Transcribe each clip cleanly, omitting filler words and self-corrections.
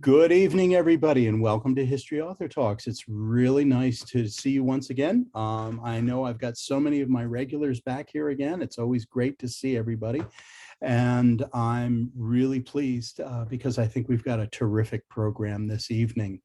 Good evening, everybody, and welcome to History Author Talks. It's really nice to see you once again. I know I've got so many of my regulars back here again. It's always great to see everybody. And I'm really pleased because I think we've got a terrific program this evening.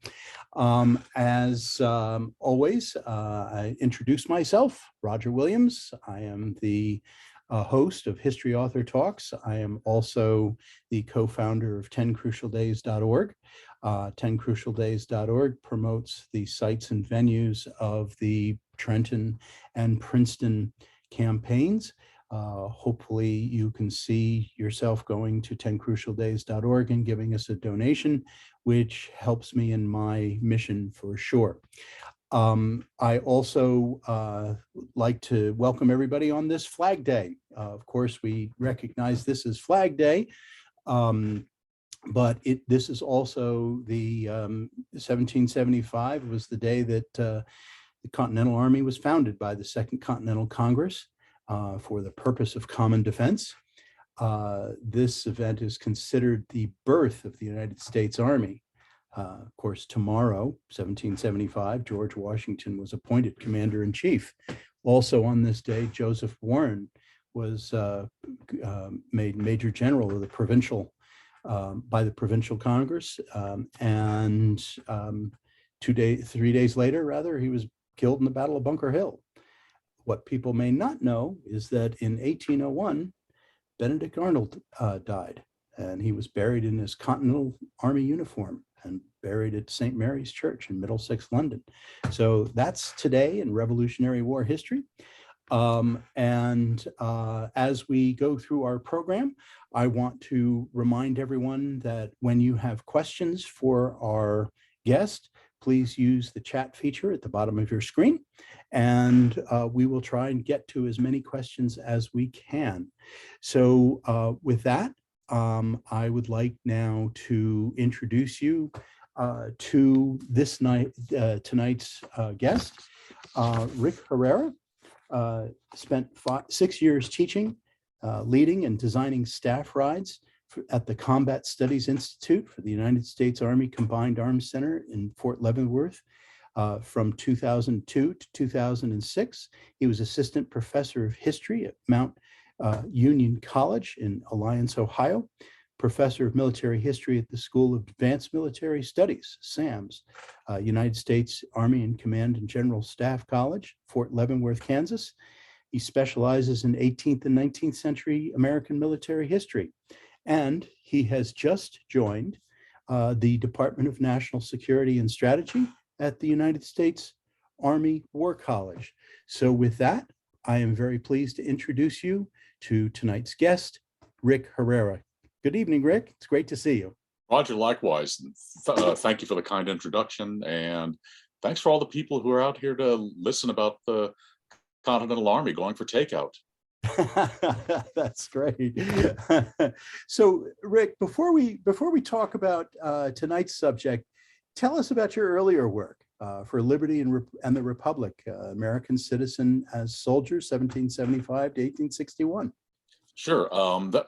As always, I introduce myself, Roger Williams. I am the host of History Author Talks. I am also the co-founder of 10crucialdays.org. 10crucialdays.org promotes the sites and venues of the Trenton and Princeton campaigns. Hopefully you can see yourself going to 10crucialdays.org and giving us a donation, which helps me in my mission for sure. I also like to welcome everybody on this Flag Day. Of course, we recognize this is Flag Day, but this is also the 1775 was the day that the Continental Army was founded by the Second Continental Congress for the purpose of common defense. This event is considered the birth of the United States Army. Of course, tomorrow, 1775, George Washington was appointed commander-in-chief. Also on this day, Joseph Warren was made Major General of the provincial by the Provincial Congress, and 3 days later, rather, he was killed in the Battle of Bunker Hill. What people may not know is that in 1801, Benedict Arnold died, and he was buried in his Continental Army uniform and buried at St. Mary's Church in Middlesex, London. So that's today in Revolutionary War history. As we go through our program, I want to remind everyone that when you have questions for our guest, please use the chat feature at the bottom of your screen, and we will try and get to as many questions as we can. So with that, I would like now to introduce you to tonight's guest, Rick Herrera. Spent 6 years teaching, leading and designing staff rides at the Combat Studies Institute for the United States Army Combined Arms Center in Fort Leavenworth. From 2002 to 2006, he was assistant professor of history at Mount Union College in Alliance, Ohio, professor of military history at the School of Advanced Military Studies, SAMS, United States Army and Command and General Staff College, Fort Leavenworth, Kansas. He specializes in 18th and 19th century American military history. And he has just joined the Department of National Security and Strategy at the United States Army War College. So with that, I am very pleased to introduce you to tonight's guest, Rick Herrera. Good evening, Rick. It's great to see you. Roger, likewise. Thank you for the kind introduction, and thanks for all the people who are out here to listen about the Continental Army going for takeout. That's great. So, Rick, before we talk about tonight's subject, tell us about your earlier work for Liberty and the Republic, American Citizen as Soldiers, 1775 to 1861. Sure.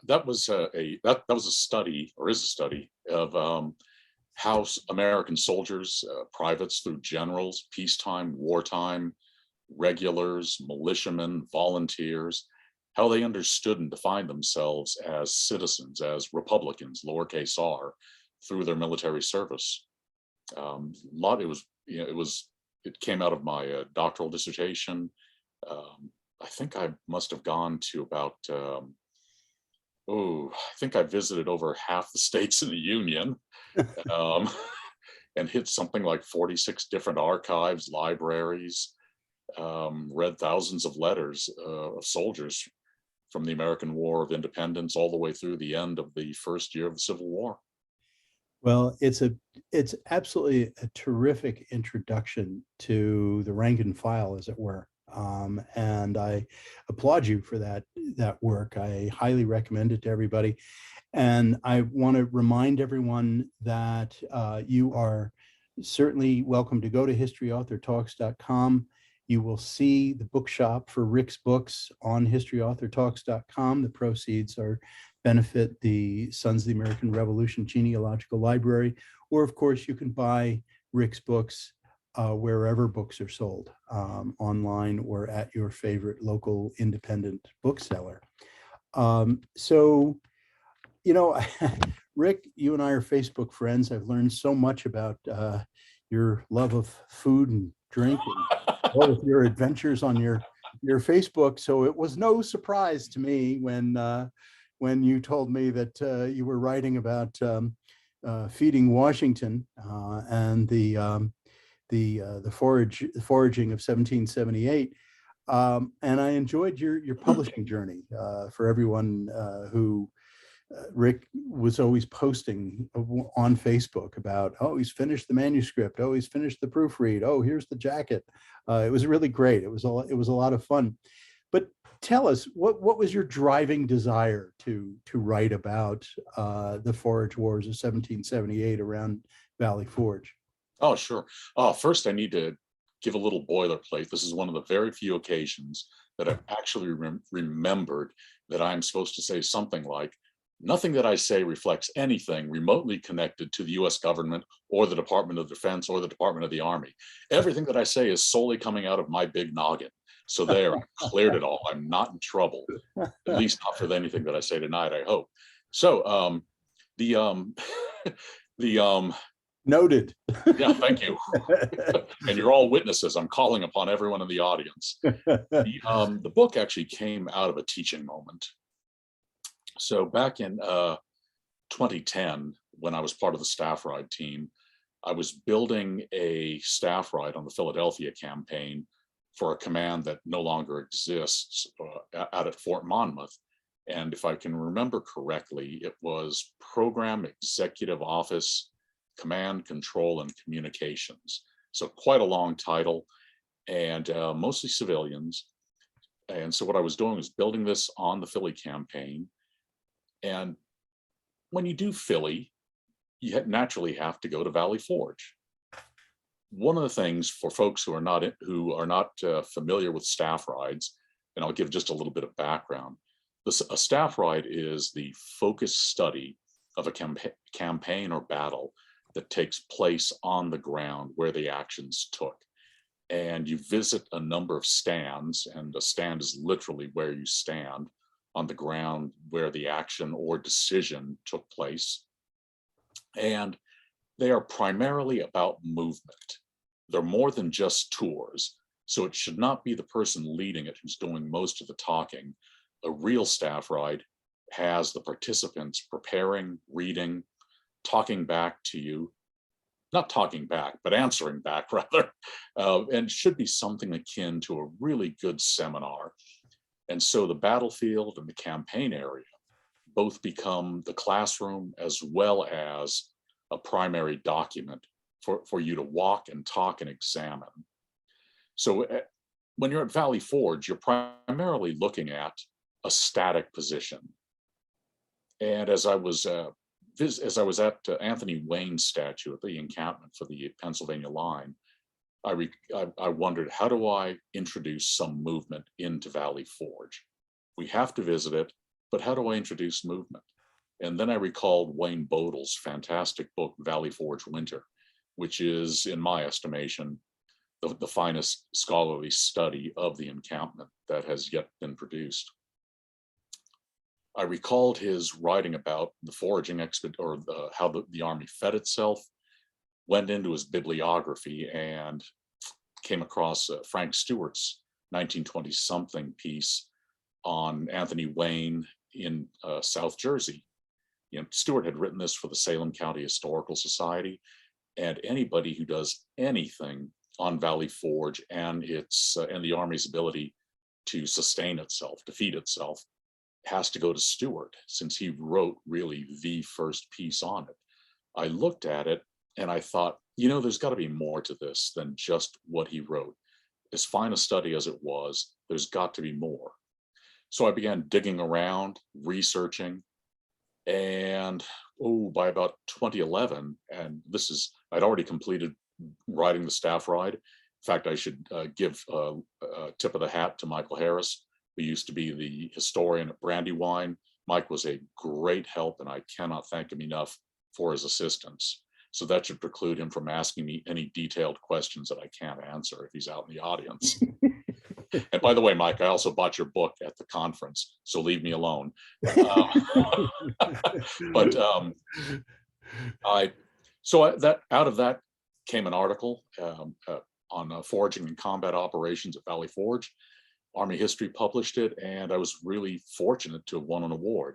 That was a study, or is a study, of how American soldiers, privates through generals, peacetime, wartime, regulars, militiamen, volunteers, how they understood and defined themselves as citizens, as Republicans, lowercase r, through their military service. It came out of my doctoral dissertation. I think I must have gone to about, I think I visited over half the states in the Union, and hit something like 46 different archives, libraries, read thousands of letters of soldiers from the American War of Independence all the way through the end of the first year of the Civil War. Well, it's absolutely a terrific introduction to the rank and file, as it were. And I applaud you for that work. I highly recommend it to everybody. And I want to remind everyone that you are certainly welcome to go to historyauthortalks.com. You will see the bookshop for Rick's books on historyauthortalks.com. The proceeds benefit the Sons of the American Revolution Genealogical Library, or of course, you can buy Rick's books wherever books are sold, online or at your favorite local independent bookseller. So, you know, Rick, you and I are Facebook friends. I've learned so much about your love of food and drink and all of your adventures on your Facebook. So it was no surprise to me when you told me that you were writing about feeding Washington and the foraging of 1778. And I enjoyed your publishing journey. For everyone who Rick was always posting on Facebook about, oh, he's finished the manuscript. Oh, he's finished the proofread. Oh, here's the jacket. It was really great. It was a lot of fun. But tell us, what was your driving desire to write about the Forage Wars of 1778 around Valley Forge? Oh, sure. First, I need to give a little boilerplate. This is one of the very few occasions that I've actually remembered that I'm supposed to say something like, nothing that I say reflects anything remotely connected to the US government or the Department of Defense or the Department of the Army. Everything that I say is solely coming out of my big noggin. So there, I cleared it all. I'm not in trouble, at least not for anything that I say tonight, I hope. So the Noted. yeah, thank you. And you're all witnesses. I'm calling upon everyone in the audience. The book actually came out of a teaching moment. So back in 2010, when I was part of the staff ride team, I was building a staff ride on the Philadelphia campaign for a command that no longer exists out at Fort Monmouth. And if I can remember correctly, it was Program Executive Office, Command, Control, and Communications. So quite a long title, and mostly civilians. And so what I was doing was building this on the Philly campaign. And when you do Philly, you naturally have to go to Valley Forge. One of the things for folks who are not familiar with staff rides, and I'll give just a little bit of background. A staff ride is the focused study of a campaign or battle that takes place on the ground where the actions took. And you visit a number of stands, and a stand is literally where you stand on the ground where the action or decision took place. And they are primarily about movement. They're more than just tours. So it should not be the person leading it who's doing most of the talking. A real staff ride has the participants preparing, reading, talking back to you, not talking back, but answering back rather, and should be something akin to a really good seminar. And so the battlefield and the campaign area both become the classroom as well as a primary document for you to walk and talk and examine. So when you're at Valley Forge, you're primarily looking at a static position. And as I was at Anthony Wayne's statue at the encampment for the Pennsylvania line, I wondered, how do I introduce some movement into Valley Forge? We have to visit it, but how do I introduce movement? And then I recalled Wayne Bodle's fantastic book, Valley Forge Winter, which is, in my estimation, the finest scholarly study of the encampment that has yet been produced. I recalled his writing about the foraging expedition, or how the Army fed itself, went into his bibliography and came across Frank Stewart's 1920-something piece on Anthony Wayne in South Jersey. Stewart had written this for the Salem County Historical Society, and anybody who does anything on Valley Forge and the Army's ability to sustain itself, to feed itself, has to go to Stewart, since he wrote really the first piece on it. I looked at it and I thought, there's got to be more to this than just what he wrote. As fine a study as it was, there's got to be more. So I began digging around, researching, and by about 2011, and I'd already completed writing the staff ride. In fact, I should give a tip of the hat to Michael Harris, who used to be the historian at Brandywine. Mike was a great help, and I cannot thank him enough for his assistance. So that should preclude him from asking me any detailed questions that I can't answer if he's out in the audience. And by the way, Mike, I also bought your book at the conference, so leave me alone. But that out of that came an article on foraging and combat operations at Valley Forge. Army History published it, and I was really fortunate to have won an award.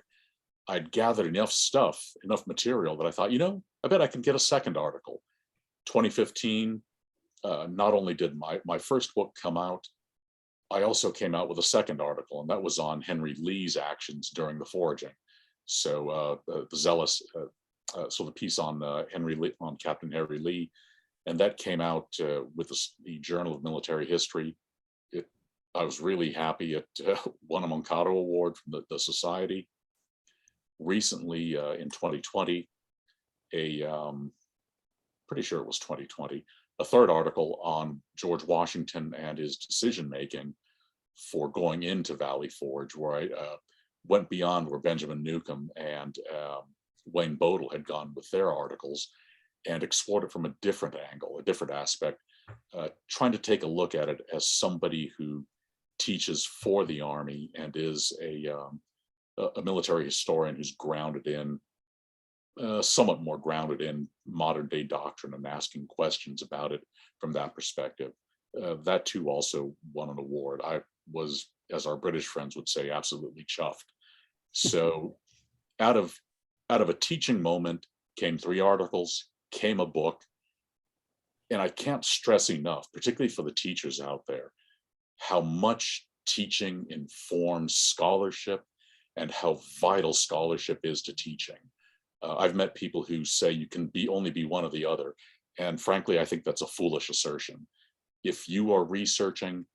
I'd gathered enough stuff, enough material that I thought, I bet I can get a second article. 2015, not only did my first book come out, I also came out with a second article, and that was on Henry Lee's actions during the foraging. So the zealous, so the piece on Henry Lee, on Captain Henry Lee, and that came out with the Journal of Military History. I was really happy. It won a Moncado Award from the Society. Recently, in 2020, pretty sure it was 2020, a third article on George Washington and his decision-making for going into Valley Forge, where I went beyond where Benjamin Newcomb and Wayne Bodle had gone with their articles and explored it from a different angle, a different aspect, trying to take a look at it as somebody who teaches for the Army and is a military historian who's grounded in, somewhat more grounded in modern day doctrine and asking questions about it from that perspective. That too also won an award. I was, as our British friends would say, absolutely chuffed. So out of a teaching moment came 3 articles, came a book, and I can't stress enough, particularly for the teachers out there, how much teaching informs scholarship and how vital scholarship is to teaching. I've met people who say you can only be one or the other. And frankly, I think that's a foolish assertion. If you are researching,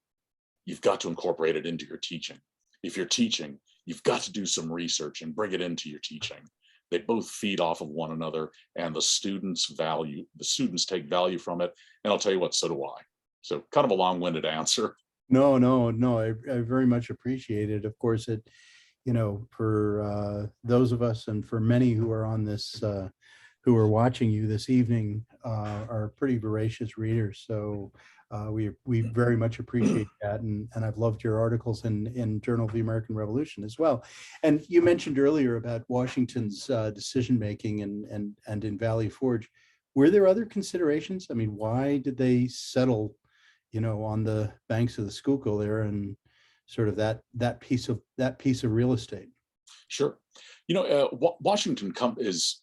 you've got to incorporate it into your teaching. If you're teaching, you've got to do some research and bring it into your teaching. They both feed off of one another, and the students take value from it. And I'll tell you what, so do I. So kind of a long-winded answer. No, I very much appreciate it. Of course, for those of us and for many who are on this, who are watching you this evening, are pretty voracious readers. So we very much appreciate that. And I've loved your articles in Journal of the American Revolution as well. And you mentioned earlier about Washington's decision-making and in Valley Forge. Were there other considerations? I mean, why did they settle, on the banks of the Schuylkill there and sort of that piece of real estate? Sure. Washington is,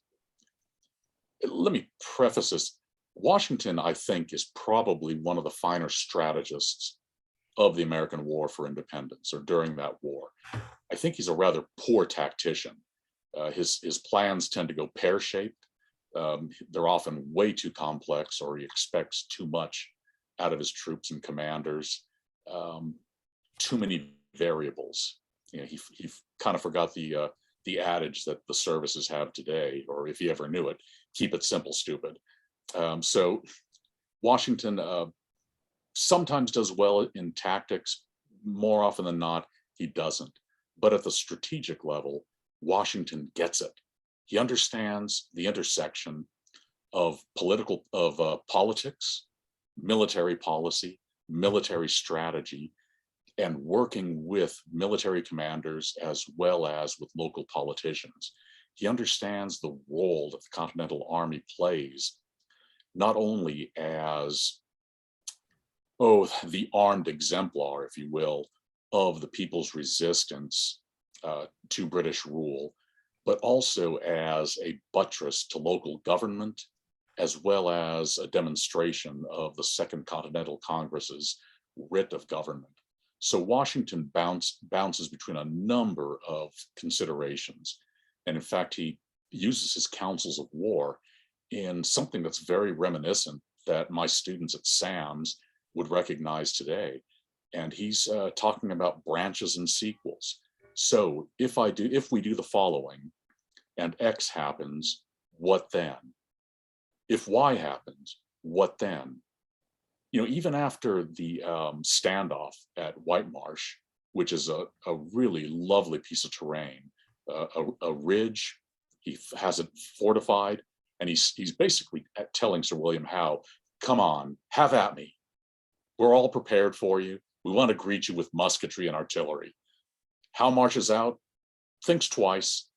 let me preface this. Washington, I think, is probably one of the finer strategists of the American War for Independence, or during that war. I think he's a rather poor tactician. His plans tend to go pear-shaped. They're often way too complex, or he expects too much out of his troops and commanders. Too many variables. He kind of forgot the adage that the services have today, or if he ever knew it, keep it simple, stupid. So Washington sometimes does well in tactics. More often than not, he doesn't. But at the strategic level, Washington gets it. He understands the intersection of politics, military policy, military strategy, and working with military commanders as well as with local politicians. He understands the role that the Continental Army plays, not only as, the armed exemplar, if you will, of the people's resistance to British rule, but also as a buttress to local government, as well as a demonstration of the Second Continental Congress's writ of government. So Washington bounces between a number of considerations. And in fact, he uses his councils of war in something that's very reminiscent that my students at SAMS would recognize today. And he's talking about branches and sequels. So if we do the following and X happens, what then? If Y happens, what then? Even after the standoff at White Marsh, which is a really lovely piece of terrain, a ridge, he has it fortified, And he's basically telling Sir William Howe, come on, have at me. We're all prepared for you. We want to greet you with musketry and artillery. Howe marches out, thinks twice.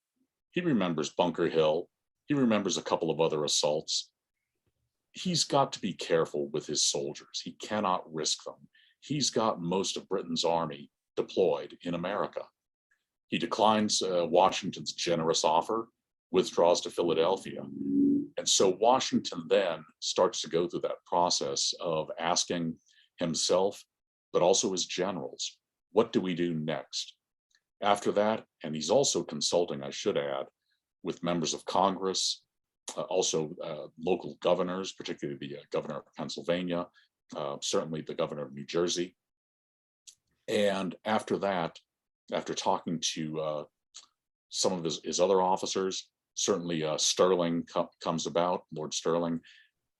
He remembers Bunker Hill. He remembers a couple of other assaults. He's got to be careful with his soldiers. He cannot risk them. He's got most of Britain's army deployed in America. He declines Washington's generous offer, withdraws to Philadelphia. And so Washington then starts to go through that process of asking himself, but also his generals, what do we do next? After that, and he's also consulting, I should add, with members of Congress, also local governors, particularly the governor of Pennsylvania, certainly the governor of New Jersey. And after that, after talking to some of his other officers, certainly Sterling comes about, Lord Sterling,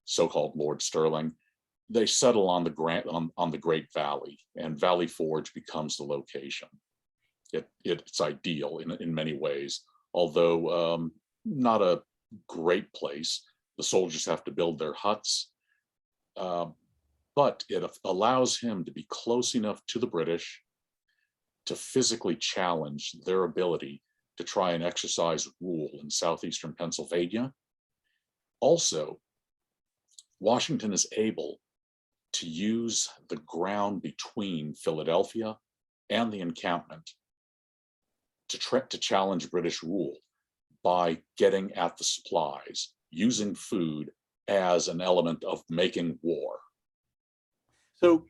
so-called Lord Sterling. They settle on the Great Valley, and Valley Forge becomes the location. It's ideal in many ways, although not a great place. The soldiers have to build their huts, but it allows him to be close enough to the British to physically challenge their ability to try and exercise rule in southeastern Pennsylvania. Also, Washington is able to use the ground between Philadelphia and the encampment to challenge British rule by getting at the supplies, using food as an element of making war. So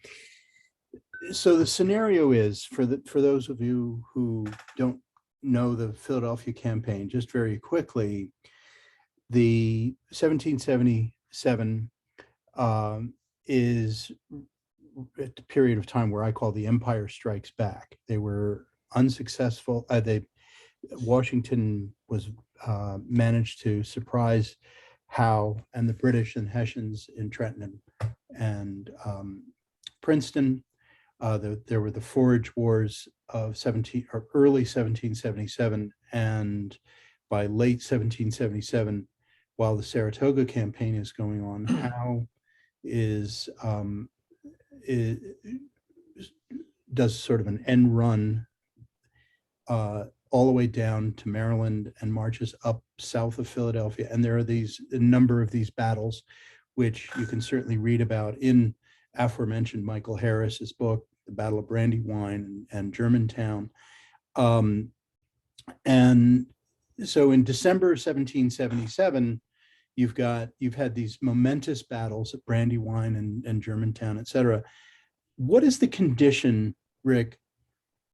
the scenario is, for those of you who don't know the Philadelphia campaign, just very quickly, the 1777 is at the period of time where I call the Empire Strikes Back. They were unsuccessful. Washington was managed to surprise Howe and the British and Hessians in Trenton and Princeton. There were the Forage Wars of early 1777, and by late 1777, while the Saratoga campaign is going on, Howe does sort of an end run all the way down to Maryland and marches up south of Philadelphia. And there are a number of these battles, which you can certainly read about in aforementioned Michael Harris's book, The Battle of Brandywine and Germantown. And so in December 1777, you've had these momentous battles at Brandywine and Germantown, et cetera. What is the condition, Rick,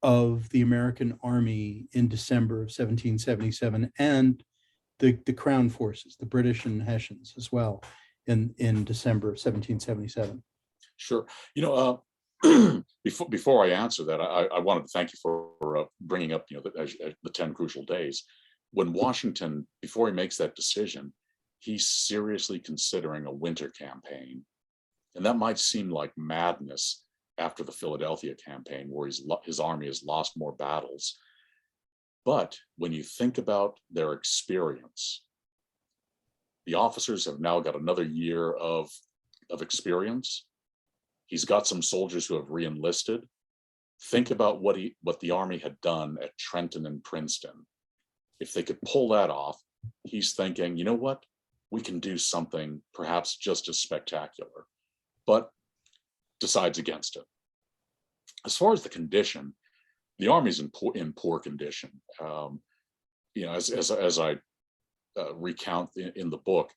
of the American army in December of 1777 and the Crown forces, the British and Hessians as well, in December of 1777? Sure. Before I answer that, I wanted to thank you for bringing up the 10 crucial days. When Washington, before he makes that decision, he's seriously considering a winter campaign, and that might seem like madness after the Philadelphia campaign, where his army has lost more battles. But when you think about their experience, the officers have now got another year of experience. He's got some soldiers who have re-enlisted. Think about what the army had done at Trenton and Princeton. If they could pull that off, he's thinking, you know what? We can do something perhaps just as spectacular, but decides against it. As far as the condition, the army's in poor condition. As I recount in the book,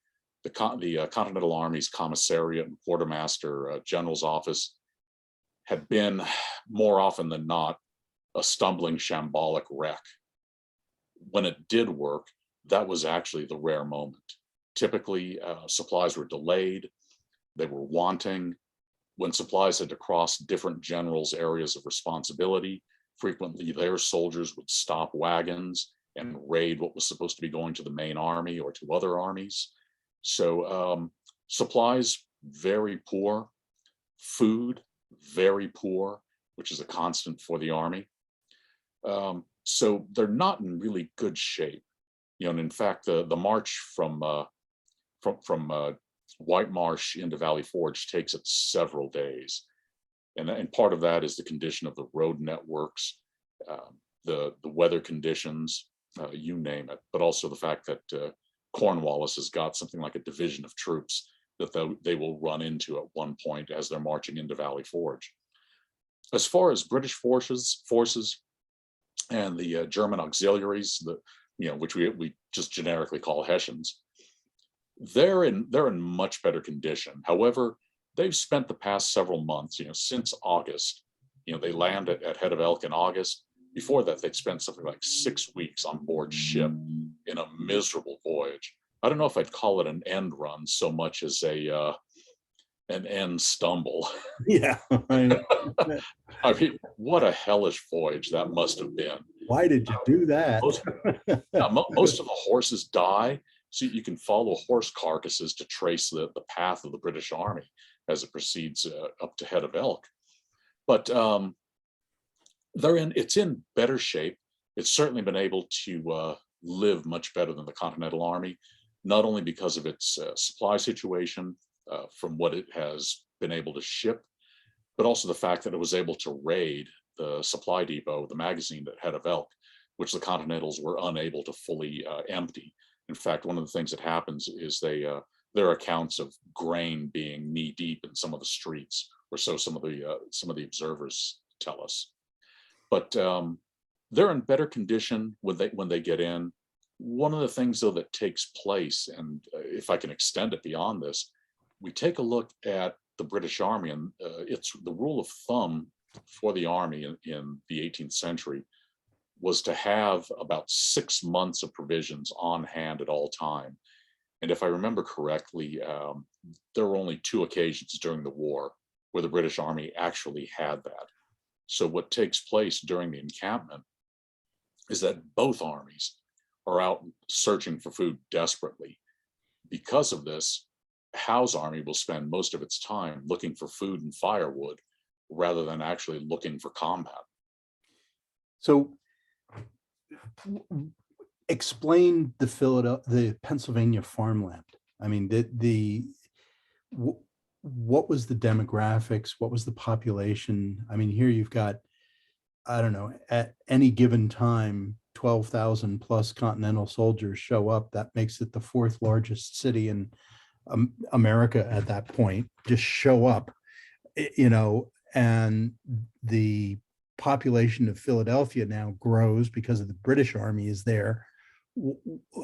the Continental Army's commissariat and quartermaster general's office had been, more often than not, a stumbling, shambolic wreck. When it did work, that was actually the rare moment. Typically, supplies were delayed, they were wanting. When supplies had to cross different generals' areas of responsibility, frequently their soldiers would stop wagons and raid what was supposed to be going to the main army or to other armies. So supplies, very poor. Food, very poor, which is a constant for the army. So they're not in really good shape. And in fact, the march from from White Marsh into Valley Forge takes it several days. And part of that is the condition of the road networks, the weather conditions, you name it, but also the fact that Cornwallis has got something like a division of troops that they will run into at one point as they're marching into Valley Forge. As far as British forces and the German auxiliaries, which we just generically call Hessians, they're in much better condition. However, they've spent the past several months, since August, they land at Head of Elk in August. Before that, they'd spent something like 6 weeks on board ship in a miserable voyage. I don't know if I'd call it an end run so much as an end stumble. Yeah. I mean, what a hellish voyage that must have been. Why did you do that? Most of the horses die, so you can follow horse carcasses to trace the path of the British Army as it proceeds up to Head of Elk. But it's in better shape. It's certainly been able to live much better than the Continental Army, not only because of its supply situation from what it has been able to ship, but also the fact that it was able to raid the supply depot, the magazine at Head of Elk, which the Continentals were unable to fully empty. In fact, one of the things that happens is there are accounts of grain being knee deep in some of the streets, or so some of the observers tell us. But they're in better condition when they get in. One of the things, though, that takes place, and if I can extend it beyond this, we take a look at the British Army, and it's the rule of thumb for the Army in the 18th century was to have about 6 months of provisions on hand at all time. And if I remember correctly, there were only 2 occasions during the war where the British Army actually had that. So what takes place during the encampment is that both armies are out searching for food desperately. Because of this, Howe's army will spend most of its time looking for food and firewood rather than actually looking for combat. So explain the Pennsylvania farmland. I mean, what was the demographics? What was the population? I mean, here you've got, I don't know, at any given time, 12,000 plus Continental soldiers show up. That makes it the 4th largest city in America at that point. Just show up, and the population of Philadelphia now grows because of the British Army is there.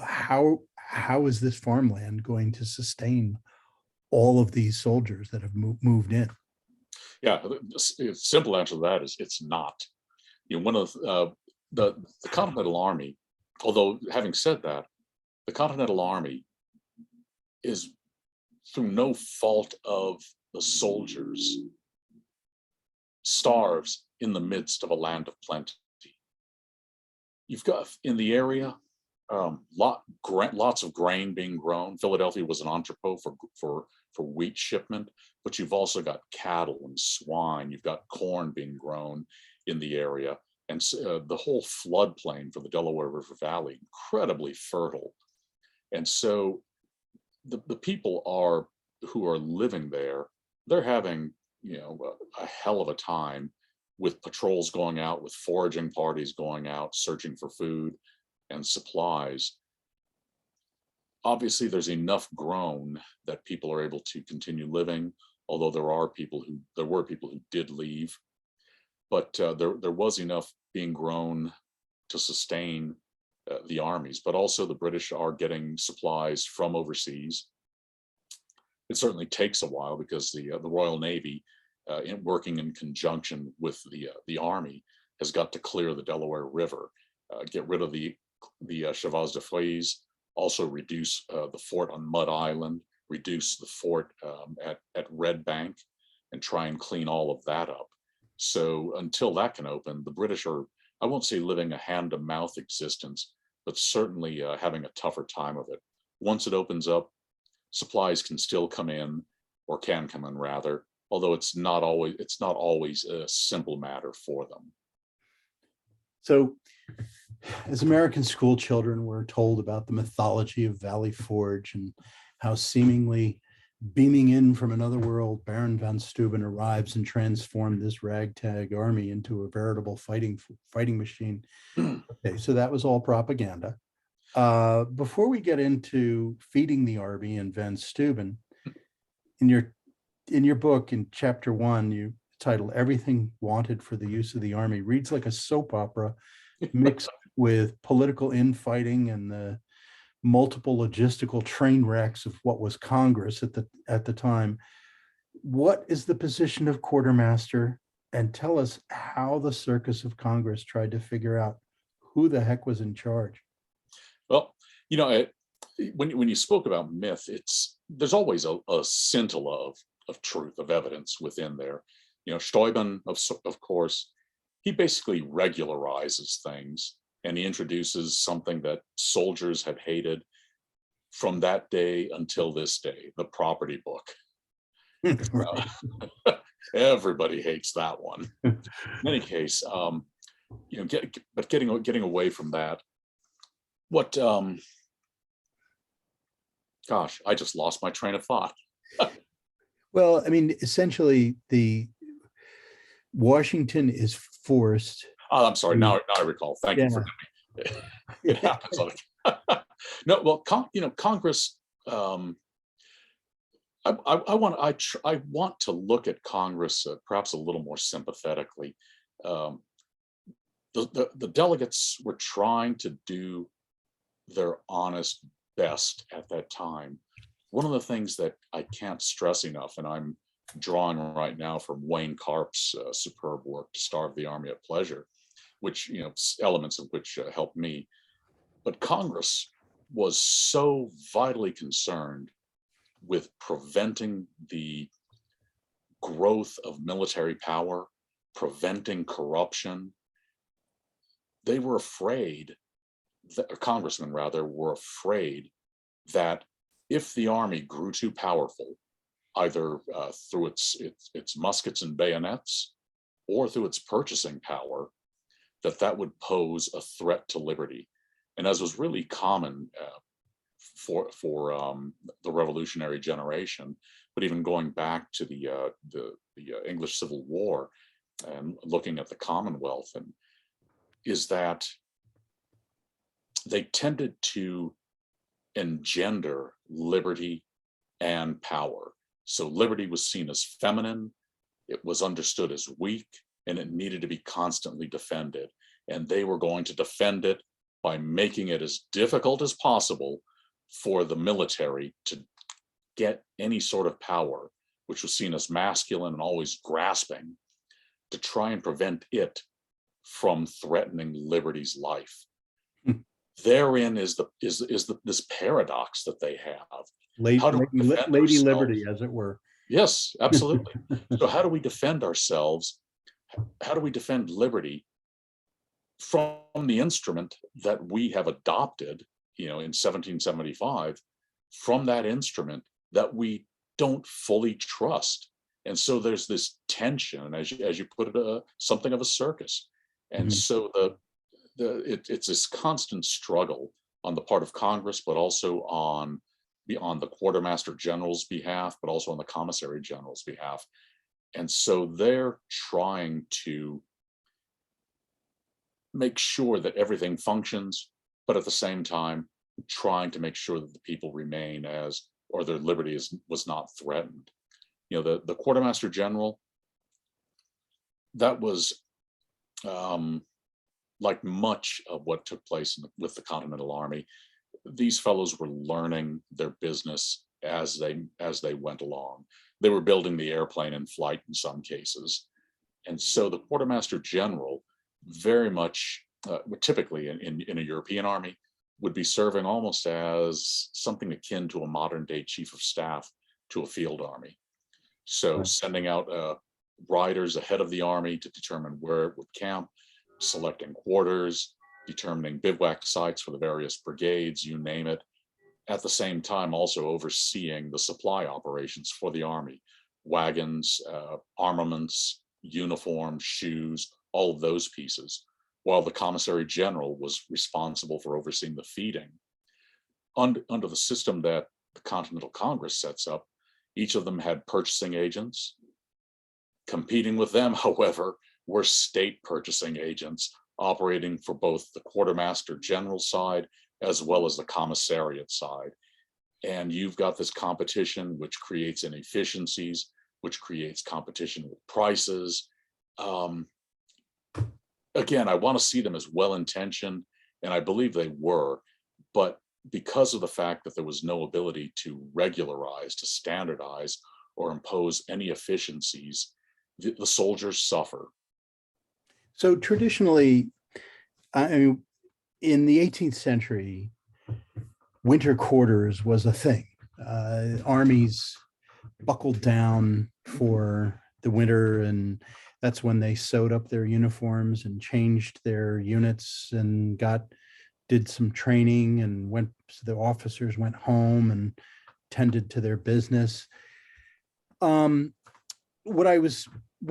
How is this farmland going to sustain all of these soldiers that have moved in? Yeah, the simple answer to that is it's not. One of the Continental Army, although having said that, the Continental Army is through no fault of the soldiers, starves in the midst of a land of plenty. You've got in the area lots of grain being grown. Philadelphia was an entrepot for wheat shipment, but you've also got cattle and swine. You've got corn being grown in the area, and the whole floodplain for the Delaware River Valley, incredibly fertile. And so the people who are living there, they're having a hell of a time with patrols going out, with foraging parties going out, searching for food and supplies. Obviously, there's enough grown that people are able to continue living, although there were people who did leave. But there was enough being grown to sustain the armies. But also the British are getting supplies from overseas. It certainly takes a while because the Royal Navy, working in conjunction with the Army, has got to clear the Delaware River, get rid of the Chevaux de Frise, also reduce the fort on Mud Island, reduce the fort at Red Bank, and try and clean all of that up. So until that can open, the British are, I won't say living a hand-to-mouth existence, but certainly having a tougher time of it. Once it opens up, supplies can still come in, or can come in rather, although it's not always a simple matter for them. So as American school children, we're told about the mythology of Valley Forge and how seemingly beaming in from another world, Baron von Steuben arrives and transformed this ragtag army into a veritable fighting machine. Okay, so that was all propaganda. Before we get into feeding the army and von Steuben, in your book, in chapter 1, you title "Everything Wanted for the Use of the Army" reads like a soap opera mixed with political infighting and the multiple logistical train wrecks of what was Congress at the time. What is the position of quartermaster? And tell us how the circus of Congress tried to figure out who the heck was in charge. Well, you know, when you spoke about myth, there's always a scintilla of truth, of evidence within there. You know, Steuben, of course, he basically regularizes things, and he introduces something that soldiers had hated from that day until this day, the property book. Right. Everybody hates that one. In any case, you know, but getting away from that, what gosh, I just lost my train of thought. Well, I mean, essentially, the Washington is forced. Oh, I'm sorry. Now I recall. Thank you for me. It happens. No, well, you know, Congress. I want to look at Congress perhaps a little more sympathetically. The delegates were trying to do their honest best at that time. One of the things that I can't stress enough, and I'm drawing right now from Wayne Karp's superb work, "To Starve the Army at Pleasure," which, you know, elements of which helped me. But Congress was so vitally concerned with preventing the growth of military power, preventing corruption. They were afraid, or congressmen rather, were afraid that if the army grew too powerful, either through its muskets and bayonets or through its purchasing power, that would pose a threat to liberty. And as was really common for the revolutionary generation, but even going back to the English Civil War and looking at the Commonwealth, and is that they tended to engender liberty and power. So liberty was seen as feminine, it was understood as weak, and it needed to be constantly defended. And they were going to defend it by making it as difficult as possible for the military to get any sort of power, which was seen as masculine and always grasping, to try and prevent it from threatening liberty's life. Therein is this paradox that they have. Lady ourselves? Liberty, as it were. Yes, absolutely. So how do we defend ourselves? How do we defend liberty from the instrument that we have adopted, you know, in 1775, from that instrument that we don't fully trust? And so there's this tension, as you put it, something of a circus. And so it's this constant struggle on the part of Congress, but also on the quartermaster general's behalf, but also on the commissary general's behalf. And so they're trying to make sure that everything functions, but at the same time, trying to make sure that the people remain or their liberty was not threatened. You know, the quartermaster general, that was like much of what took place with the Continental Army. These fellows were learning their business as they went along. They were building the airplane in flight in some cases. And so the quartermaster general very much, typically in a European army, would be serving almost as something akin to a modern day chief of staff to a field army. So sending out riders ahead of the army to determine where it would camp, selecting quarters, determining bivouac sites for the various brigades, you name it. At the same time, also overseeing the supply operations for the army, wagons, armaments, uniforms, shoes, all of those pieces, while the commissary general was responsible for overseeing the feeding. Under the system that the Continental Congress sets up, each of them had purchasing agents. Competing with them, however, were state purchasing agents operating for both the quartermaster general side as well as the commissariat side. And you've got this competition, which creates inefficiencies, which creates competition with prices. Again, I want to see them as well-intentioned, and I believe they were, but because of the fact that there was no ability to regularize, to standardize, or impose any efficiencies, the soldiers suffer. So traditionally, I mean, in the 18th century, winter quarters was a thing. Armies buckled down for the winter, and that's when they sewed up their uniforms and changed their units and did some training, and the officers went home and tended to their business. One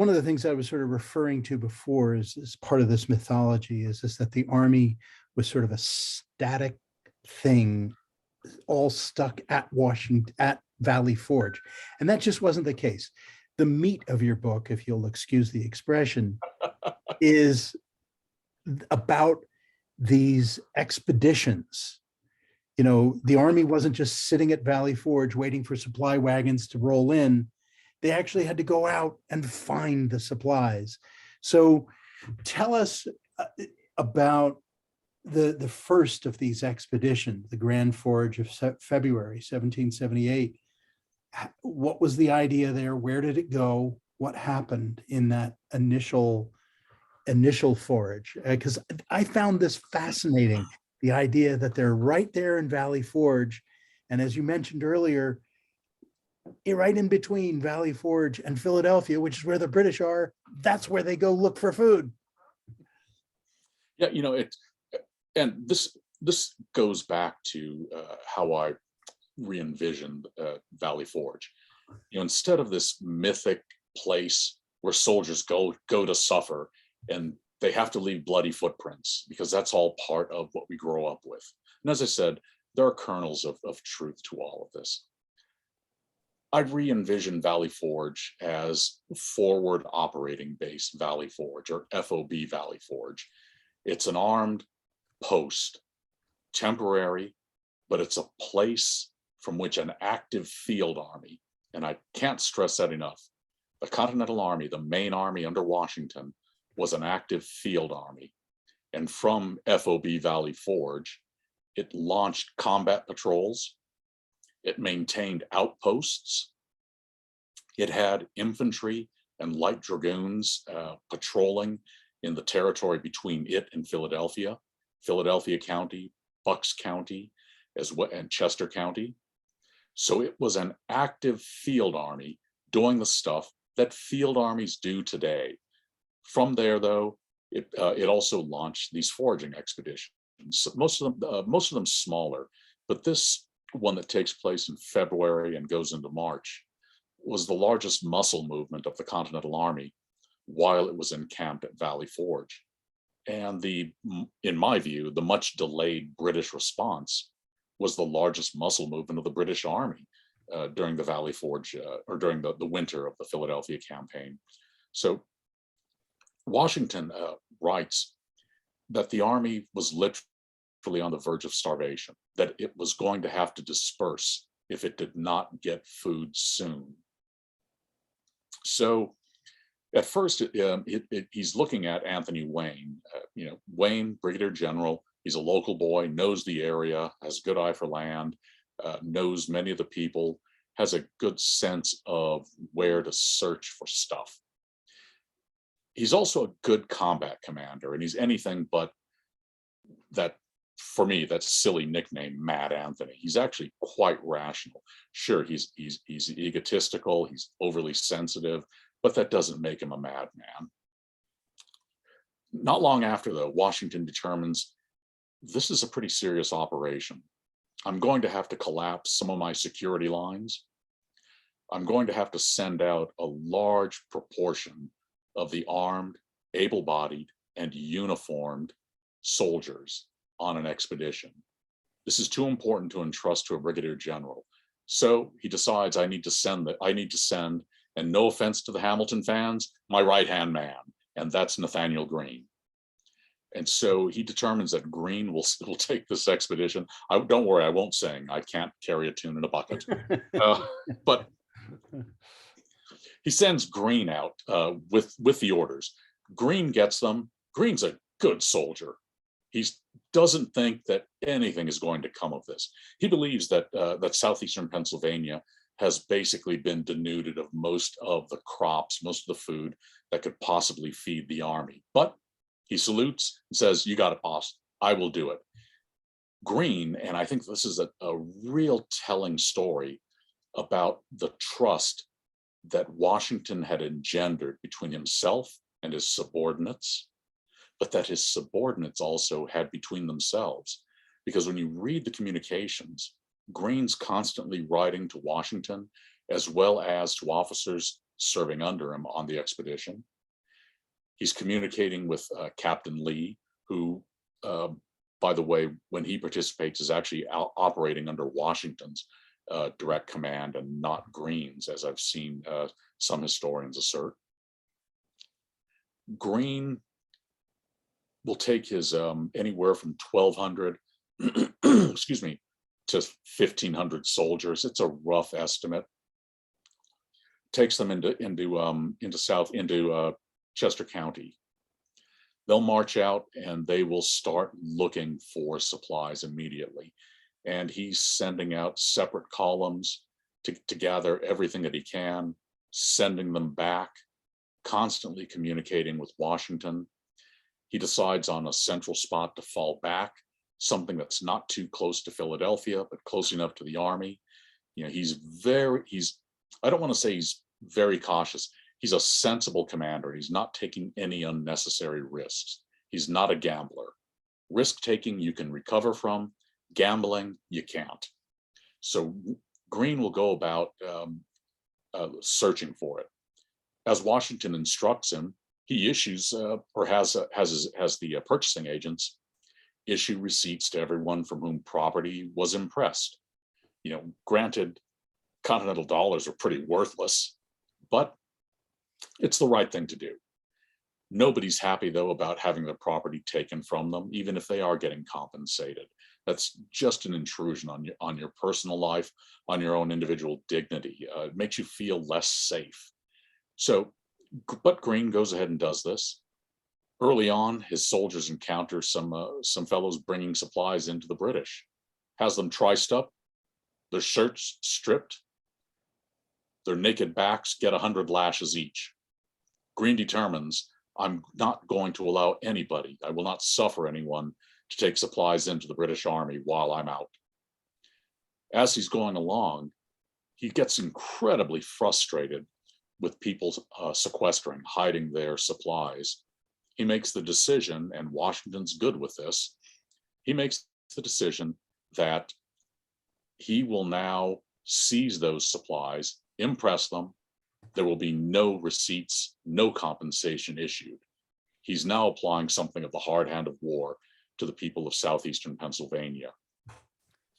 of the things I was sort of referring to before is part of this mythology is that the army was sort of a static thing, all stuck at Valley Forge. And that just wasn't the case. The meat of your book, if you'll excuse the expression, is about these expeditions. The army wasn't just sitting at Valley Forge waiting for supply wagons to roll in. They actually had to go out and find the supplies. So tell us about the first of these expeditions, the Grand Forage of February 1778. What was the idea there? Where did it go? What happened in that initial forage? Because I found this fascinating, the idea that they're right there in Valley Forge. And as you mentioned earlier, right in between Valley Forge and Philadelphia, which is where the British are, that's where they go look for food. Yeah, and this goes back to how I re-envisioned Valley Forge. Instead of this mythic place where soldiers go to suffer and they have to leave bloody footprints, because that's all part of what we grow up with. And as I said, there are kernels of truth to all of this. I re-envision Valley Forge as forward operating base Valley Forge, or FOB Valley Forge. It's an armed post, temporary, but it's a place from which an active field army, and I can't stress that enough, the Continental Army, the main army under Washington, was an active field army. And from FOB Valley Forge, it launched combat patrols, it maintained outposts, it had infantry and light dragoons patrolling in the territory between it and Philadelphia County, Bucks County, as well, and Chester County. So it was an active field army doing the stuff that field armies do today. From there, though, it also launched these foraging expeditions. Most of them smaller, but this one that takes place in February and goes into March was the largest muscle movement of the Continental Army while it was encamped at Valley Forge. And in my view, the much delayed British response was the largest muscle movement of the British Army during the Valley Forge, or during the winter of the Philadelphia campaign. So Washington writes that the army was literally on the verge of starvation, that it was going to have to disperse if it did not get food soon. So at first, he's looking at Anthony Wayne. Wayne, Brigadier General, he's a local boy, knows the area, has a good eye for land, knows many of the people, has a good sense of where to search for stuff. He's also a good combat commander, and he's anything but that, for me, that silly nickname, Mad Anthony. He's actually quite rational. Sure, he's egotistical, he's overly sensitive, but that doesn't make him a madman. Not long after, though, Washington determines this is a pretty serious operation. I'm going to have to collapse some of my security lines. I'm going to have to send out a large proportion of the armed, able-bodied, and uniformed soldiers on an expedition. This is too important to entrust to a brigadier general. So he decides, I need to send, and no offense to the Hamilton fans, my right-hand man, and that's Nathaniel Greene. And so he determines that Greene will take this expedition. Don't worry, I won't sing. I can't carry a tune in a bucket. But he sends Greene out with the orders. Greene gets them. Greene's a good soldier. He doesn't think that anything is going to come of this. He believes that that southeastern Pennsylvania has basically been denuded of most of the crops, most of the food that could possibly feed the army. But he salutes and says, "You got it, boss. I will do it." Greene, and I think this is a real telling story about the trust that Washington had engendered between himself and his subordinates, but that his subordinates also had between themselves. Because when you read the communications, Greene's constantly writing to Washington, as well as to officers serving under him on the expedition. He's communicating with Captain Lee, who, by the way, when he participates, is actually operating under Washington's direct command and not Greene's, as I've seen some historians assert. Greene will take his anywhere from 1,200, excuse me, to 1,500 soldiers. It's a rough estimate. Takes them into Chester County. They'll march out and they will start looking for supplies immediately. And he's sending out separate columns to gather everything that he can, sending them back, constantly communicating with Washington. He decides on a central spot to fall back, something that's not too close to Philadelphia, but close enough to the army. You know, I don't want to say he's very cautious. He's a sensible commander. He's not taking any unnecessary risks. He's not a gambler. Risk taking you can recover from, gambling you can't. So Greene will go about searching for it. As Washington instructs him, he issues or has the purchasing agents issue receipts to everyone from whom property was impressed. You know, granted, Continental dollars are pretty worthless, but it's the right thing to do. Nobody's happy, though, about having their property taken from them, even if they are getting compensated. That's just an intrusion on your personal life, on your own individual dignity. It makes you feel less safe. So, but Greene goes ahead and does this. Early on, his soldiers encounter some fellows bringing supplies into the British. Has them triced up, their shirts stripped, their naked backs get 100 lashes each. Greene determines, I'm not going to allow anybody, I will not suffer anyone to take supplies into the British Army while I'm out. As he's going along, he gets incredibly frustrated with people sequestering, hiding their supplies. He makes the decision, and Washington's good with this, he makes the decision that he will now seize those supplies, impress them. There will be no receipts, no compensation issued. He's now applying something of the hard hand of war to the people of southeastern Pennsylvania.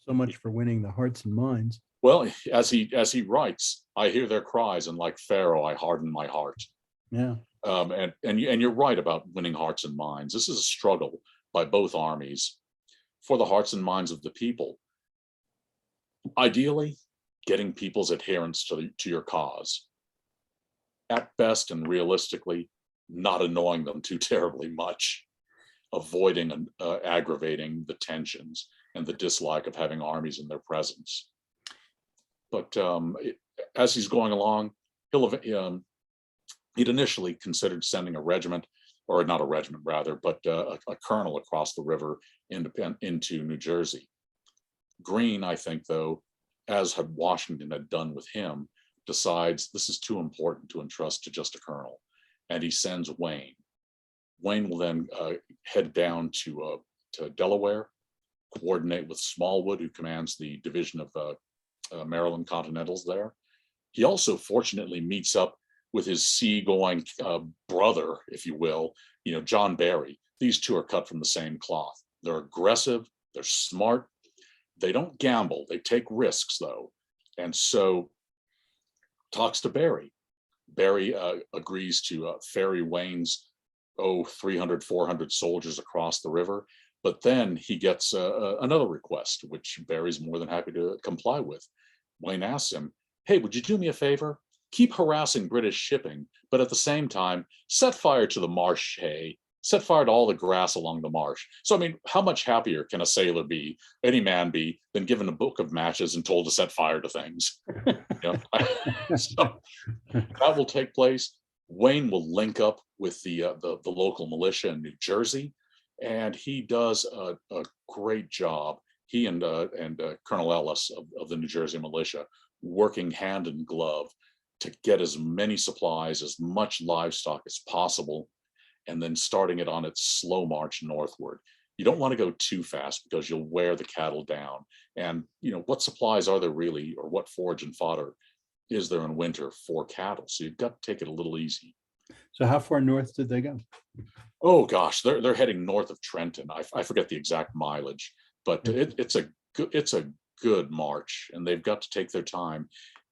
So much for winning the hearts and minds. Well, as he writes, I hear their cries, and like Pharaoh, I harden my heart. Yeah. And you're right about winning hearts and minds. This is a struggle by both armies for the hearts and minds of the people. Ideally, getting people's adherence to your cause. At best and realistically, not annoying them too terribly much, avoiding and aggravating the tensions and the dislike of having armies in their presence. But as he's going along, he'd initially considered sending a regiment, or not a regiment rather, but a colonel across the river into New Jersey. Greene, I think, though, as Washington had done with him, decides this is too important to entrust to just a colonel, and he sends Wayne. Wayne will then head down to Delaware, coordinate with Smallwood, who commands the division of Maryland Continentals there. He also fortunately meets up with his seagoing brother, if you will, John Barry. These two are cut from the same cloth. They're aggressive, they're smart, they don't gamble, they take risks though. And so talks to Barry. Barry agrees to ferry Wayne's 300, 400 soldiers across the river. But then he gets another request, which Barry's more than happy to comply with. Wayne asks him, hey, would you do me a favor? Keep harassing British shipping, but at the same time, set fire to the marsh hay, set fire to all the grass along the marsh. So, I mean, how much happier can a sailor be, any man be, than given a book of matches and told to set fire to things? So that will take place. Wayne will link up with the local militia in New Jersey, and he does a great job. He and Colonel Ellis of the New Jersey militia working hand in glove to get as many supplies, as much livestock as possible, and then starting it on its slow march northward. You don't want to go too fast because you'll wear the cattle down. And what supplies are there really, or what forage and fodder is there in winter for cattle? So you've got to take it a little easy. So how far north did they go? Oh gosh, they're heading north of Trenton. I forget the exact mileage, but it's a good march, and they've got to take their time.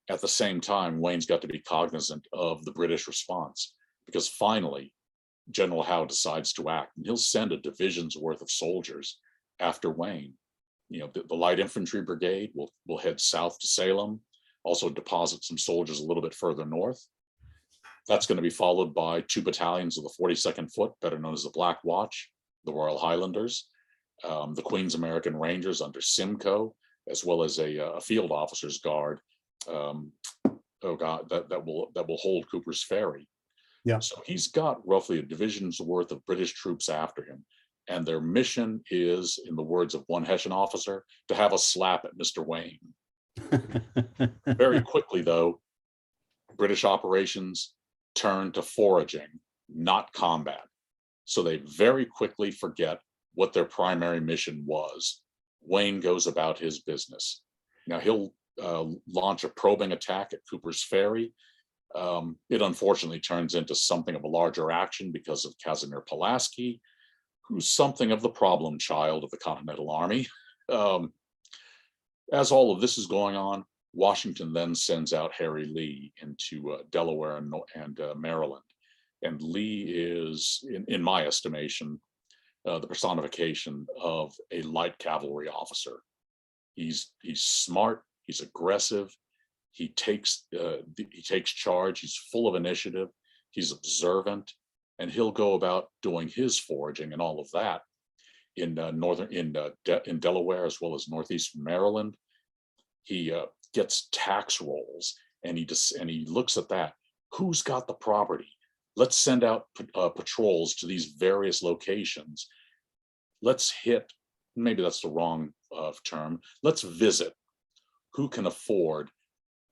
At the same time, Wayne's got to be cognizant of the British response, because finally General Howe decides to act, and he'll send a division's worth of soldiers after Wayne. The light infantry brigade will head south to Salem, also deposit some soldiers a little bit further north. That's going to be followed by 2 battalions of the 42nd Foot, better known as the Black Watch, the Royal Highlanders, the Queen's American Rangers under Simcoe, as well as a field officer's guard. That will hold Cooper's Ferry. Yeah. So he's got roughly a division's worth of British troops after him, and their mission is, in the words of one Hessian officer, to have a slap at Mr. Wayne. Very quickly, though, British operations turn to foraging, not combat. So they very quickly forget what their primary mission was. Wayne goes about his business. Now he'll launch a probing attack at Cooper's Ferry. It unfortunately turns into something of a larger action because of Casimir Pulaski, who's something of the problem child of the Continental Army. As all of this is going on, Washington then sends out Harry Lee into Delaware and Maryland. And Lee is, in my estimation, the personification of a light cavalry officer. He's smart, he's aggressive, he takes charge, he's full of initiative, he's observant, and he'll go about doing his foraging and all of that in Delaware as well as northeastern Maryland. He gets tax rolls, and he looks at that. Who's got the property? Let's send out patrols to these various locations. Let's hit, maybe that's the wrong term, let's visit who can afford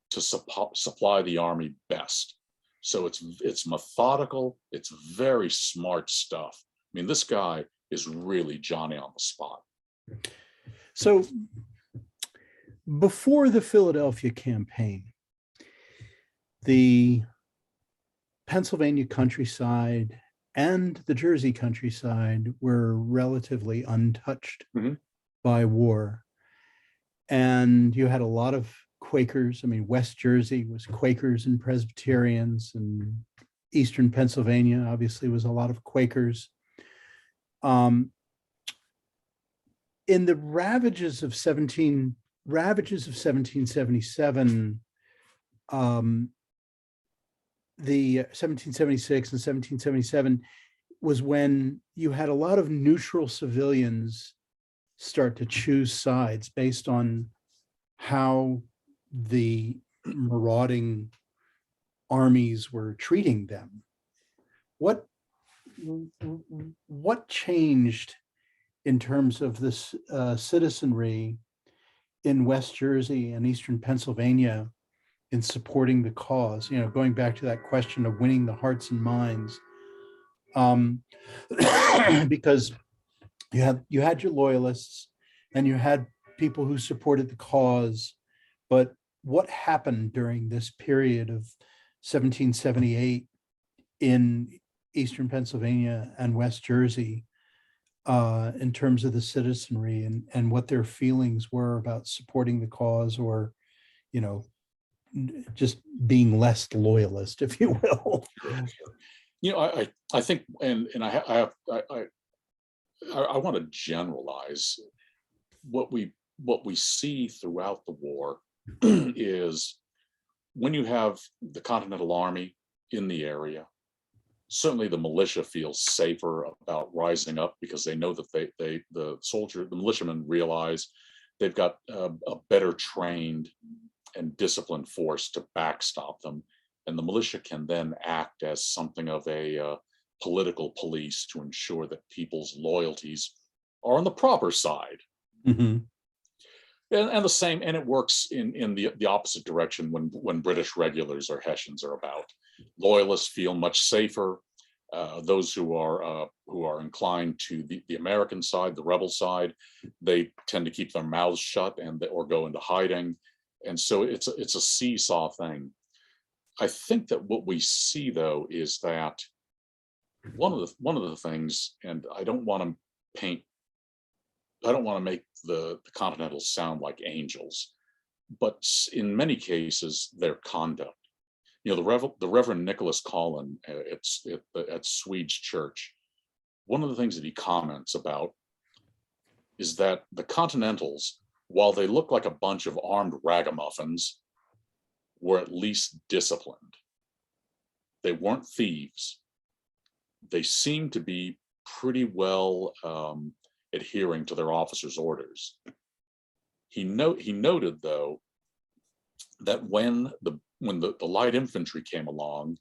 to supply the army best. So it's methodical, it's very smart stuff. I mean, this guy is really Johnny on the spot. So before the Philadelphia campaign, the Pennsylvania countryside and the Jersey countryside were relatively untouched by war. And you had a lot of Quakers. I mean, West Jersey was Quakers and Presbyterians, and Eastern Pennsylvania obviously was a lot of Quakers. In the ravages of 1777, the 1776 and 1777 was when you had a lot of neutral civilians start to choose sides based on how the marauding armies were treating them. What changed in terms of this citizenry in West Jersey and Eastern Pennsylvania in supporting the cause? Going back to that question of winning the hearts and minds, because you had your loyalists and you had people who supported the cause, but what happened during this period of 1778 in Eastern Pennsylvania and West Jersey in terms of the citizenry and what their feelings were about supporting the cause or just being less loyalist, if you will. I think, and I want to generalize what we see throughout the war is when you have the Continental Army in the area, certainly the militia feels safer about rising up because they know that the militiamen realize they've got a better trained and disciplined force to backstop them. And the militia can then act as something of a political police to ensure that people's loyalties are on the proper side. Mm-hmm. And the same, and it works in the opposite direction when British regulars or Hessians are about. Loyalists feel much safer. Those who are inclined to the American side, the rebel side, they tend to keep their mouths shut or go into hiding. And so it's a seesaw thing. I think that what we see though is that one of the things, and I don't want to make the Continentals sound like angels, but in many cases their conduct. The Reverend Nicholas Collin at Swedes Church, one of the things that he comments about is that the Continentals, while they look like a bunch of armed ragamuffins, were at least disciplined. They weren't thieves. They seemed to be pretty well adhering to their officers' orders. He noted though that when the light infantry came along,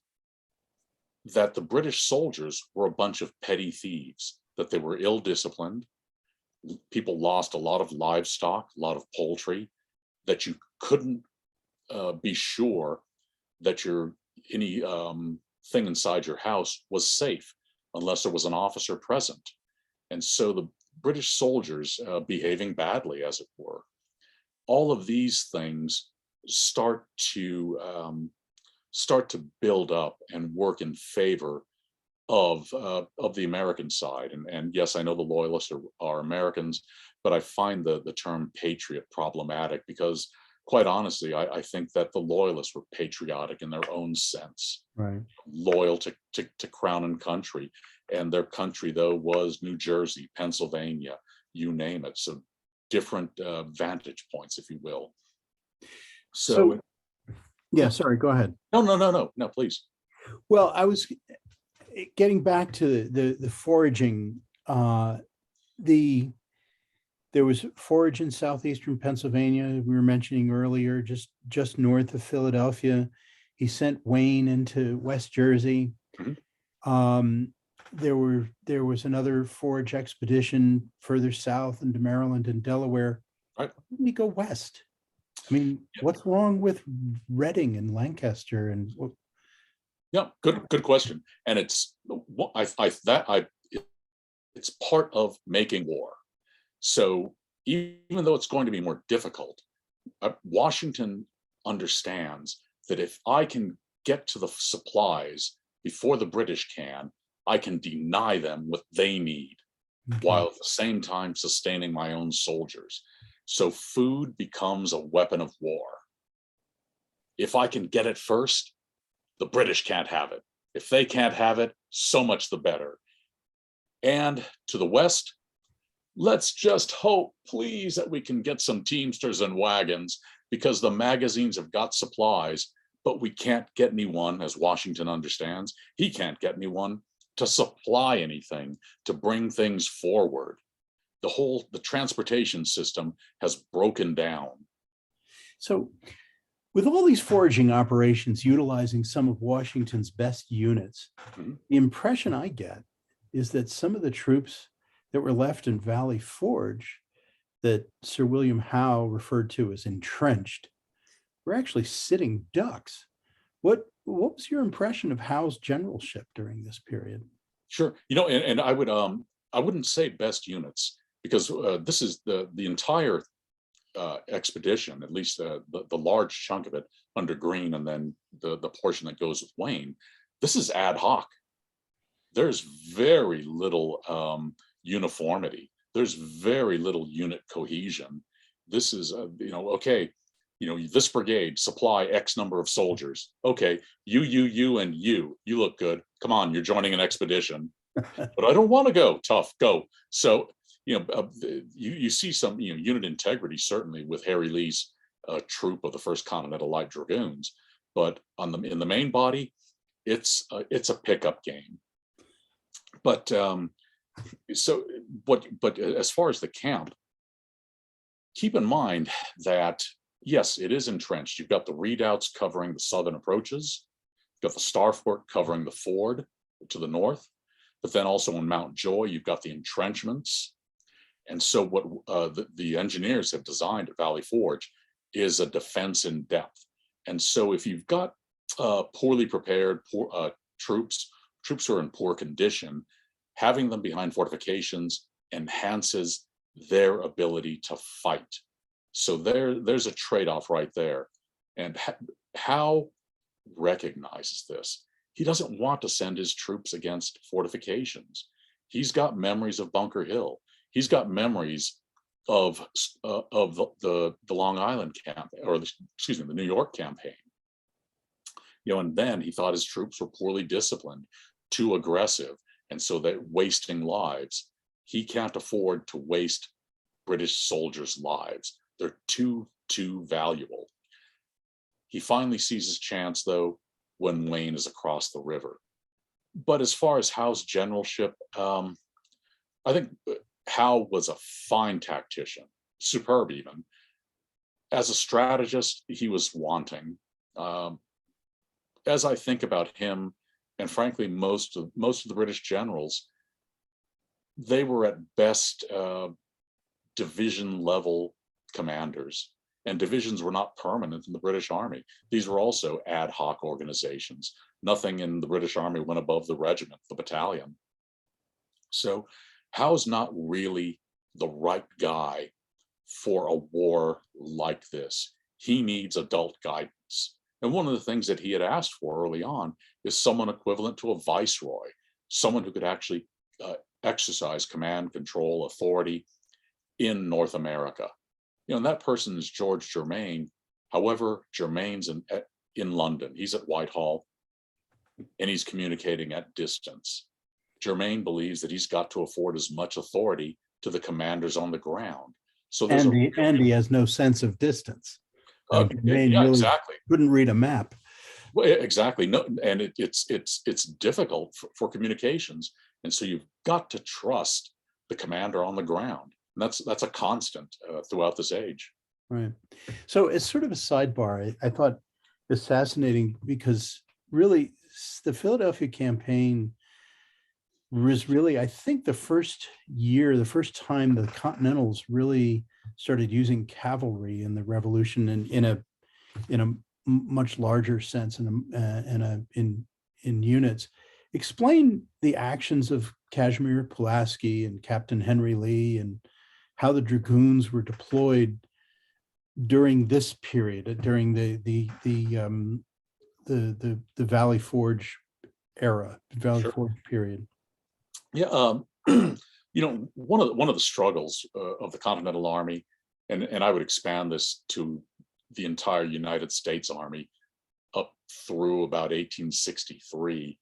that the British soldiers were a bunch of petty thieves, that they were ill-disciplined. People lost a lot of livestock, a lot of poultry, that you couldn't be sure that any thing inside your house was safe unless there was an officer present. And so the British soldiers behaving badly, as it were. All of these things start to build up and work in favor of the American side. And yes, I know the loyalists are Americans, but I find the term patriot problematic because, quite honestly, I think that the loyalists were patriotic in their own sense, right? Loyal to crown and country. And their country, though, was New Jersey, Pennsylvania, you name it. So different vantage points, if you will. So yeah, sorry, go ahead. No, please. Well, I was getting back to the foraging. There was Forage in southeastern Pennsylvania, we were mentioning earlier, just north of Philadelphia. He sent Wayne into West Jersey. Mm-hmm. There was another forage expedition further south into Maryland and Delaware. Right. Why didn't he go west? I mean, what's wrong with Reading and Lancaster and? Yeah, good question. And it's part of making war. So even though it's going to be more difficult, Washington understands that if I can get to the supplies before the British can, I can deny them what they need, okay, while at the same time sustaining my own soldiers. So food becomes a weapon of war. If I can get it first, the British can't have it. If they can't have it, so much the better. And to the west, let's just hope, please, that we can get some teamsters and wagons, because the magazines have got supplies, but we can't get anyone, as Washington understands, he can't get anyone to supply anything, to bring things forward. The transportation system has broken down. So with all these foraging operations utilizing some of Washington's best units, mm-hmm, the impression I get is that some of the troops that were left in Valley Forge that Sir William Howe referred to as entrenched were actually sitting ducks. What was your impression of Howe's generalship during this period? Sure, and I wouldn't say best units, because this is the entire expedition, at least the large chunk of it under Greene, and then the portion that goes with Wayne. This is ad hoc. There's very little uniformity. There's very little unit cohesion. This is okay, this brigade supply X number of soldiers. Okay, you, and you look good. Come on, you're joining an expedition. But I don't want to go. Tough, go. So, you see some, unit integrity, certainly with Harry Lee's troop of the 1st Continental Light Dragoons. But in the main body, it's a pickup game. But but as far as the camp, keep in mind that yes, it is entrenched. You've got the redoubts covering the southern approaches. You've got the Starfort covering the ford to the north. But then also on Mount Joy, you've got the entrenchments. And so what the engineers have designed at Valley Forge is a defense in depth. And so if you've got poorly prepared troops who are in poor condition, having them behind fortifications enhances their ability to fight. So there's a trade-off right there. And Howe recognizes this. He doesn't want to send his troops against fortifications. He's got memories of Bunker Hill. He's got memories of the Long Island campaign, or the New York campaign. And then he thought his troops were poorly disciplined, too aggressive, and so they're wasting lives. He can't afford to waste British soldiers' lives. They're too valuable. He finally sees his chance, though, when Wayne is across the river. But as far as Howe's generalship, I think Howe was a fine tactician, superb even. As a strategist, he was wanting. As I think about him, and frankly, most of the British generals, they were at best division level commanders, and divisions were not permanent in the British Army. These were also ad hoc organizations. Nothing in the British Army went above the regiment, the battalion. So Howe's not really the right guy for a war like this. He needs adult guidance. And one of the things that he had asked for early on is someone equivalent to a viceroy, someone who could actually exercise command, control, authority in North America. And that person is George Germain. However, Germain's in London. He's at Whitehall, and he's communicating at distance. Germain believes that he's got to afford as much authority to the commanders on the ground. So he has no sense of distance. Germain yeah, really exactly. couldn't read a map. Well, exactly. No, and it's difficult for communications, and so you've got to trust the commander on the ground. And that's a constant throughout this age. Right. So as sort of a sidebar, I thought it's fascinating because really the Philadelphia campaign was really, I think, the first time the Continentals really started using cavalry in the Revolution, and in a much larger sense, in units. Explain the actions of Casimir Pulaski and Captain Henry Lee, and how the dragoons were deployed during this period, during the Valley Forge era, Valley Sure. Forge period. Yeah, one of the struggles of the Continental Army, and I would expand this to the entire United States Army up through about 1863,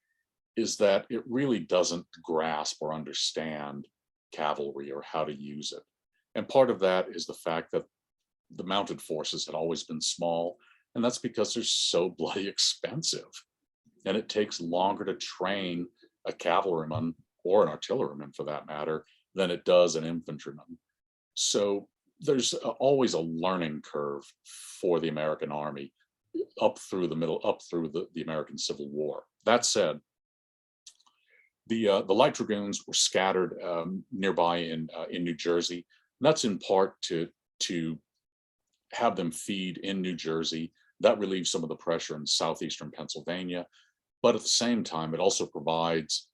is that it really doesn't grasp or understand cavalry or how to use it. And part of that is the fact that the mounted forces had always been small, and that's because they're so bloody expensive. And it takes longer to train a cavalryman, or an artilleryman for that matter, than it does an infantryman. So there's always a learning curve for the American Army up through the American Civil War. That said, the light dragoons were scattered nearby in New Jersey. And that's in part to have them feed in New Jersey. That relieves some of the pressure in southeastern Pennsylvania. But at the same time, it also provides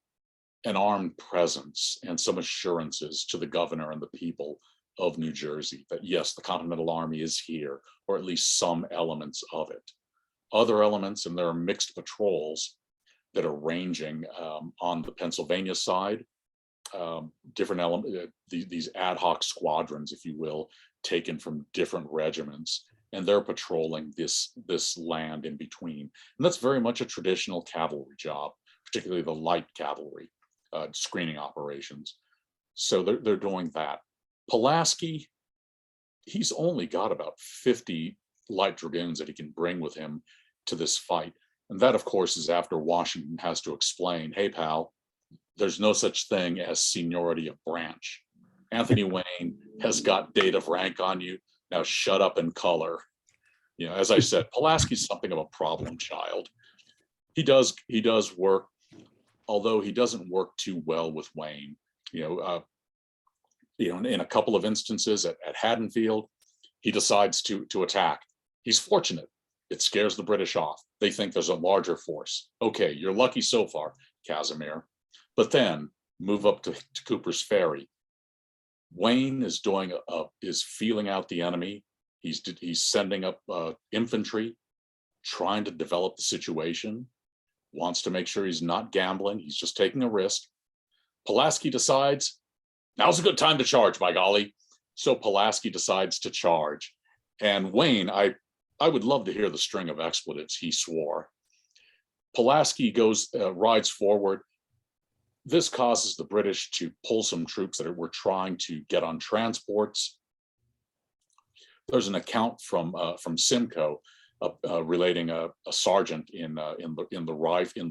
an armed presence and some assurances to the governor and the people of New Jersey that yes, the Continental Army is here, or at least some elements of it. Other elements, and there are mixed patrols that are ranging on the Pennsylvania side, different elements, these ad hoc squadrons, if you will, taken from different regiments. and they're patrolling this land in between. And that's very much a traditional cavalry job, particularly the light cavalry screening operations. So they're doing that. Pulaski, he's only got about 50 light dragoons that he can bring with him to this fight. And that, of course, is after Washington has to explain, hey, pal, there's no such thing as seniority of branch. Anthony Wayne has got date of rank on you. Now shut up and color. You know, as I said, Pulaski's something of a problem child. He does work, although he doesn't work too well with Wayne. In a couple of instances at Haddonfield, he decides to attack. He's fortunate. It scares the British off. They think there's a larger force. Okay, you're lucky so far, Casimir. But then move up to Cooper's Ferry. Wayne is feeling out the enemy. He's sending up infantry, trying to develop the situation, wants to make sure he's not gambling. He's just taking a risk. Pulaski decides, now's a good time to charge, by golly. So Pulaski decides to charge. And Wayne, I would love to hear the string of expletives he swore. Pulaski rides forward. This causes the British to pull some troops that were trying to get on transports. There's an account from Simcoe relating a sergeant in the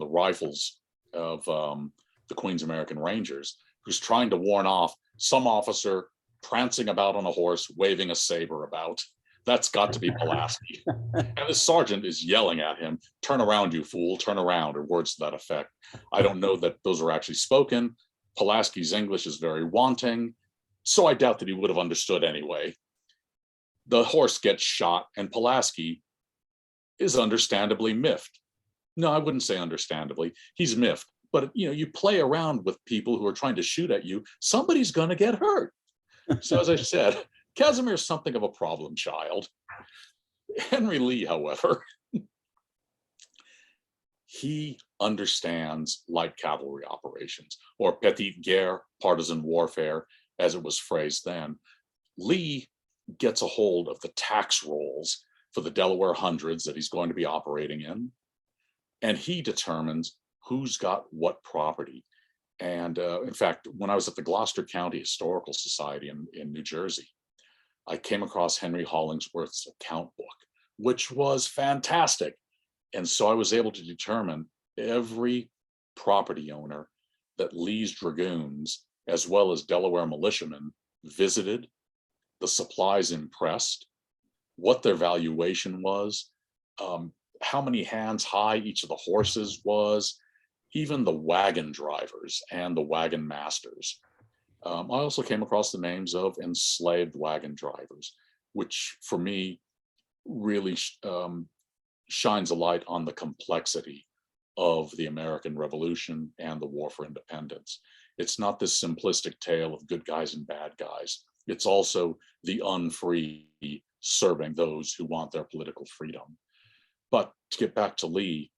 rifles of the Queen's American Rangers, who's trying to warn off some officer prancing about on a horse, waving a saber about. That's got to be Pulaski. And the sergeant is yelling at him, turn around, you fool, turn around, or words to that effect. I don't know that those are actually spoken. Pulaski's English is very wanting, so I doubt that he would have understood anyway. The horse gets shot, and Pulaski is understandably miffed. No, I wouldn't say understandably. He's miffed. But you play around with people who are trying to shoot at you, somebody's going to get hurt. So as I said, Casimir is something of a problem child. Henry Lee, however, he understands light cavalry operations, or petite guerre, partisan warfare, as it was phrased then. Lee gets a hold of the tax rolls for the Delaware hundreds that he's going to be operating in, and he determines who's got what property. And in fact, when I was at the Gloucester County Historical Society in New Jersey, I came across Henry Hollingsworth's account book, which was fantastic. And so I was able to determine every property owner that Lee's dragoons, as well as Delaware militiamen, visited, the supplies impressed, what their valuation was, how many hands high each of the horses was, even the wagon drivers and the wagon masters. I also came across the names of enslaved wagon drivers, which for me really shines a light on the complexity of the American Revolution and the War for Independence. It's not this simplistic tale of good guys and bad guys. It's also the unfree serving those who want their political freedom. But to get back to Lee,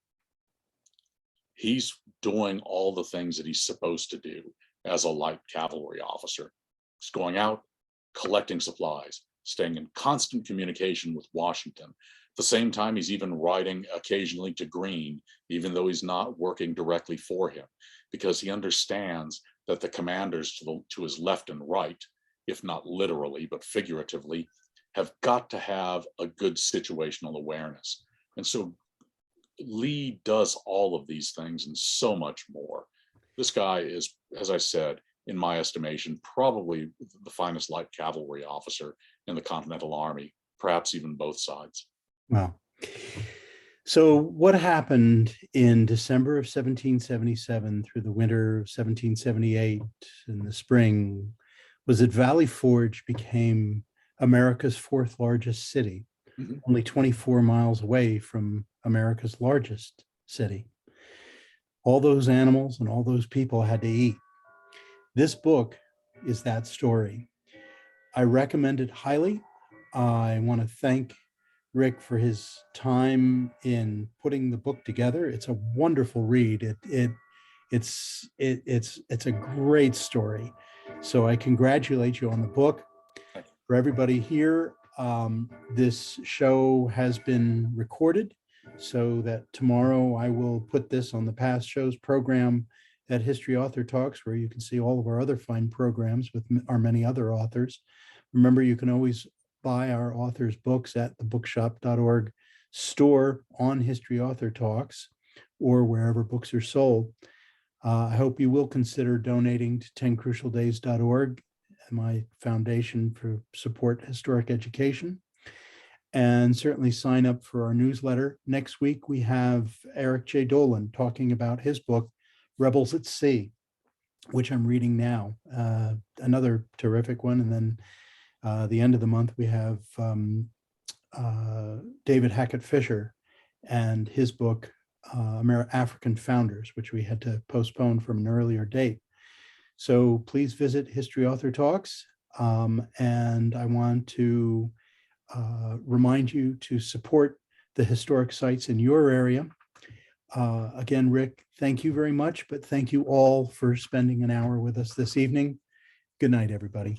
he's doing all the things that he's supposed to do as a light cavalry officer. He's going out, collecting supplies, staying in constant communication with Washington. At the same time, he's even writing occasionally to Greene, even though he's not working directly for him, because he understands that the commanders to his left and right, if not literally, but figuratively, have got to have a good situational awareness. And so Lee does all of these things and so much more. This guy is, as I said, in my estimation, probably the finest light cavalry officer in the Continental Army, perhaps even both sides. Wow. So what happened in December of 1777 through the winter of 1778 in the spring was that Valley Forge became America's fourth largest city, only 24 miles away from America's largest city. All those animals and all those people had to eat. This book is that story. I recommend it highly. I want to thank Rick for his time in putting the book together. It's a wonderful read. It's a great story. So I congratulate you on the book. For everybody here, This show has been recorded so that tomorrow I will put this on the past shows program at History Author Talks, where you can see all of our other fine programs with our many other authors. Remember, you can always buy our authors' books at the bookshop.org store on History Author Talks or wherever books are sold. I hope you will consider donating to 10crucialdays.org, my foundation for support historic education, and certainly sign up for our newsletter. Next week, we have Eric J. Dolan talking about his book, Rebels at Sea, which I'm reading now, another terrific one. And then the end of the month, we have David Hackett Fisher and his book, African Founders, which we had to postpone from an earlier date. So please visit History Author Talks. And I want to remind you to support the historic sites in your area. Again, Rick, thank you very much, but thank you all for spending an hour with us this evening. Good night, everybody.